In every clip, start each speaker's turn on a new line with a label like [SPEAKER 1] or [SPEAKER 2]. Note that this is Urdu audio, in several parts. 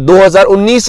[SPEAKER 1] 2019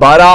[SPEAKER 1] 12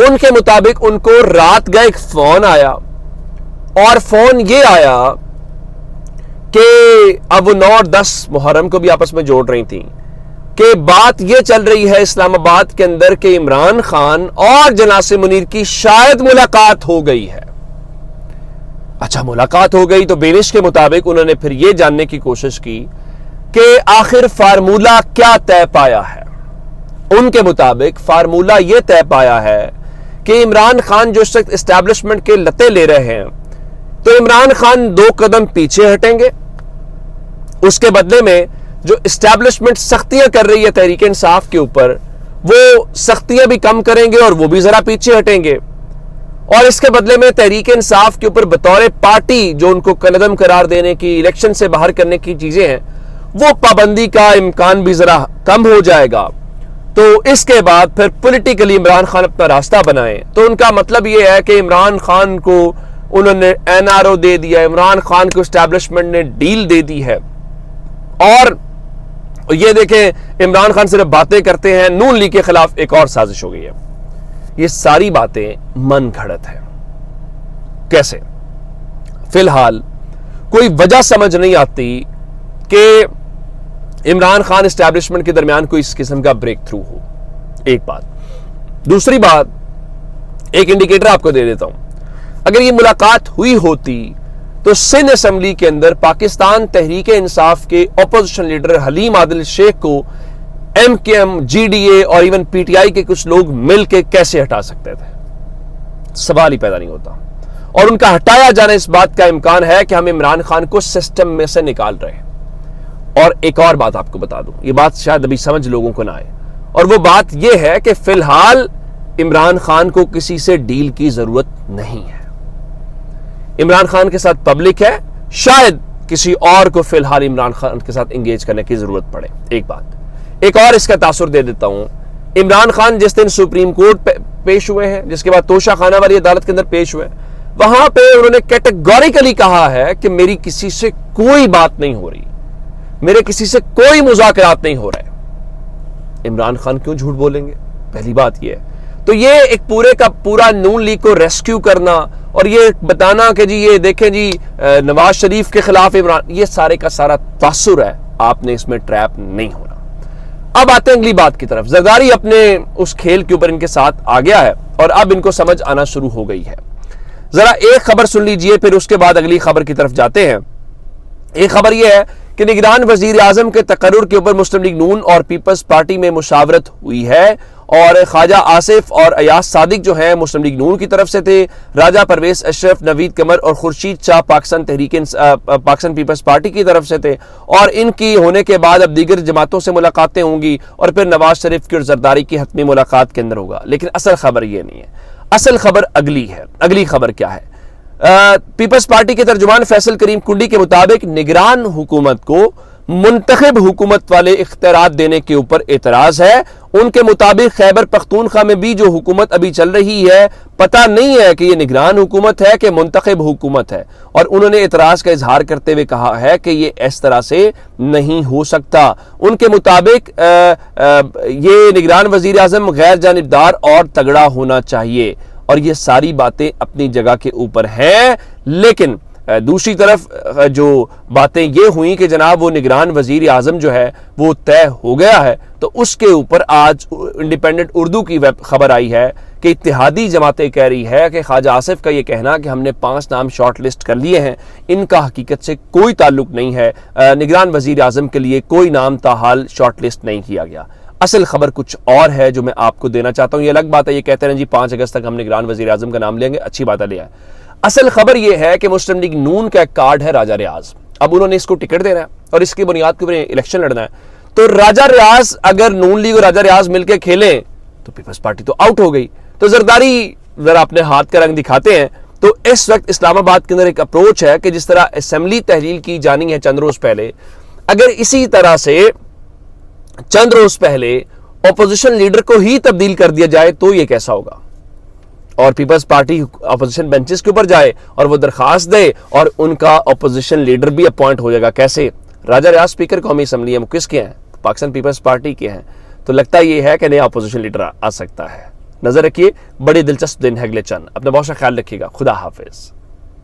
[SPEAKER 1] ان کے مطابق ان کو رات کا ایک فون آیا اور فون یہ آیا کہ اب وہ 9 اور 10 محرم کو بھی آپس میں جوڑ رہی تھیں کہ بات یہ چل رہی ہے اسلام آباد کے اندر کہ عمران خان اور جناس منیر کی شاید ملاقات ہو گئی ہے. اچھا ملاقات ہو گئی تو بینش کے مطابق انہوں نے پھر یہ جاننے کی کوشش کی کہ آخر فارمولہ کیا طے پایا ہے. ان کے مطابق فارمولہ یہ طے پایا ہے کہ عمران خان جو اس وقت اسٹیبلشمنٹ کے لتے لے رہے ہیں تو عمران خان 2 قدم پیچھے ہٹیں گے, اس کے بدلے میں جو اسٹیبلشمنٹ سختیاں کر رہی ہے تحریک انصاف کے اوپر وہ سختیاں بھی کم کریں گے اور وہ بھی ذرا پیچھے ہٹیں گے, اور اس کے بدلے میں تحریک انصاف کے اوپر بطور پارٹی جو ان کو کالعدم قرار دینے کی, الیکشن سے باہر کرنے کی چیزیں ہیں وہ پابندی کا امکان بھی ذرا کم ہو جائے گا. تو اس کے بعد پھر پولیٹیکلی عمران خان اپنا راستہ بنائیں. تو ان کا مطلب یہ ہے کہ عمران خان کو انہوں نے NRO دے دیا, عمران خان کو اسٹیبلشمنٹ نے ڈیل دے دی ہے, اور یہ دیکھیں عمران خان صرف باتیں کرتے ہیں, نون لیگ کے خلاف ایک اور سازش ہو گئی ہے. یہ ساری باتیں من گھڑت ہے. کیسے؟ فی الحال کوئی وجہ سمجھ نہیں آتی کہ عمران خان اسٹیبلشمنٹ کے درمیان کوئی اس قسم کا بریک تھرو ہو. ایک بات. دوسری بات, ایک انڈیکیٹر آپ کو دے دیتا ہوں. اگر یہ ملاقات ہوئی ہوتی تو سندھ اسمبلی کے اندر پاکستان تحریک انصاف کے اپوزیشن لیڈر حلیم عادل شیخ کو MKM, GDA اور ایون PTI کے کچھ لوگ مل کے کیسے ہٹا سکتے تھے؟ سوال ہی پیدا نہیں ہوتا. اور ان کا ہٹایا جانا اس بات کا امکان ہے کہ ہم عمران خان کو سسٹم میں سے نکال رہے ہیں. اور ایک اور بات آپ کو بتا دوں, یہ بات شاید ابھی سمجھ لوگوں کو نہ آئے, اور وہ بات یہ ہے کہ فی الحال عمران خان کو کسی سے ڈیل کی ضرورت نہیں ہے. عمران خان کے ساتھ پبلک ہے, شاید کسی اور کو فی الحال عمران خان کے ساتھ انگیج کرنے کی ضرورت پڑے. ایک بات. ایک اور اس کا تاثر دے دیتا ہوں. عمران خان جس دن سپریم کورٹ پیش ہوئے ہیں, جس کے بعد توشہ خانہ والی عدالت کے اندر پیش ہوئے, وہاں پہ انہوں نے کیٹیگوریکلی کہا ہے کہ میری کسی سے کوئی بات نہیں ہو رہی, میرے کسی سے کوئی مذاکرات نہیں ہو رہے. عمران خان کیوں جھوٹ بولیں گے؟ پہلی بات یہ ہے. تو یہ ایک پورے کا پورا نون لیگ کو ریسکیو کرنا اور یہ بتانا کہ جی یہ دیکھیں جی نواز شریف کے خلاف عمران, یہ سارے کا سارا تاثر ہے. آپ نے اس میں ٹریپ نہیں ہونا. اب آتے ہیں اگلی بات کی طرف. زرداری اپنے اس کھیل کے اوپر ان کے ساتھ آ گیا ہے اور اب ان کو سمجھ آنا شروع ہو گئی ہے. ذرا ایک خبر سن لیجئے, پھر اس کے بعد اگلی خبر کی طرف جاتے ہیں. ایک خبر یہ ہے کہ نگران وزیر اعظم کے تقرر کے اوپر مسلم لیگ نون اور پیپلز پارٹی میں مشاورت ہوئی ہے, اور خواجہ آصف اور ایاز صادق جو ہیں مسلم لیگ نون کی طرف سے تھے, راجہ پرویز اشرف, نوید قمر اور خورشید شاہ پاکستان پیپلز پارٹی کی طرف سے تھے, اور ان کی ہونے کے بعد اب دیگر جماعتوں سے ملاقاتیں ہوں گی اور پھر نواز شریف کی اور زرداری کی حتمی ملاقات کے اندر ہوگا. لیکن اصل خبر یہ نہیں ہے, اصل خبر اگلی ہے. اگلی خبر کیا ہے؟ پیپلز پارٹی کے ترجمان فیصل کریم کنڈی کے مطابق نگران حکومت کو منتخب حکومت والے اختیارات دینے کے اوپر اعتراض ہے. ان کے مطابق خیبر پختونخوا میں بھی جو حکومت ابھی چل رہی ہے, پتہ نہیں ہے کہ یہ نگران حکومت ہے کہ منتخب حکومت ہے, اور انہوں نے اعتراض کا اظہار کرتے ہوئے کہا ہے کہ یہ اس طرح سے نہیں ہو سکتا. ان کے مطابق یہ نگران وزیر اعظم غیر جانبدار اور تگڑا ہونا چاہیے, اور یہ ساری باتیں اپنی جگہ کے اوپر ہیں. لیکن دوسری طرف جو باتیں یہ ہوئیں کہ جناب وہ نگران وزیر اعظم جو ہے وہ طے ہو گیا ہے, تو اس کے اوپر آج انڈیپینڈنٹ اردو کی خبر آئی ہے کہ اتحادی جماعتیں کہہ رہی ہے کہ خواجہ آصف کا یہ کہنا کہ ہم نے 5 نام شارٹ لسٹ کر لیے ہیں, ان کا حقیقت سے کوئی تعلق نہیں ہے. نگران وزیر اعظم کے لیے کوئی نام تاحال شارٹ لسٹ نہیں کیا گیا. اصل خبر کچھ اور ہے جو میں آپ کو دینا چاہتا ہوں. یہ الگ بات ہے, یہ کہتے ہیں جی 5 اگست تک ہم نگران وزیر اعظم کا نام لیں گے, اچھی بات ہے لیا ہے. اصل خبر یہ ہے کہ مسلم لیگ نون کا ایک کارڈ ہے راجہ ریاض. اب انہوں نے اس کو ٹکٹ دینا ہے اور اس کی بنیاد کے اوپر الیکشن لڑنا ہے. تو راجہ ریاض, اگر نون لیگ اور راجہ ریاض مل کے کھیلیں تو پیپلز پارٹی تو آؤٹ ہو گئی. تو زرداری ذرا اپنے ہاتھ کا رنگ دکھاتے ہیں. تو اس وقت اسلام آباد کے اندر ایک اپروچ ہے کہ جس طرح اسمبلی تحلیل کی جانی ہے چند روز پہلے, اگر اسی طرح سے چند روز پہلے اپوزیشن لیڈر کو ہی تبدیل کر دیا جائے تو یہ کیسا ہوگا, اور پیپلز پارٹی اپوزیشن بینچز کے اوپر جائے اور وہ درخواست دے اور ان کا اپوزیشن لیڈر بھی اپوائنٹ ہو جائے گا. کیسے؟ راجہ ریاض اسپیکر قومی اسمبلی ہے, وہ کس کے ہیں؟ پاکستان پیپلز پارٹی کے ہیں. تو لگتا یہ ہے کہ نیا اپوزیشن لیڈر آ سکتا ہے. نظر رکھیے، بڑے دلچسپ دن ہے اگلے چند. اپنا بہت سا خیال رکھیے گا. خدا حافظ.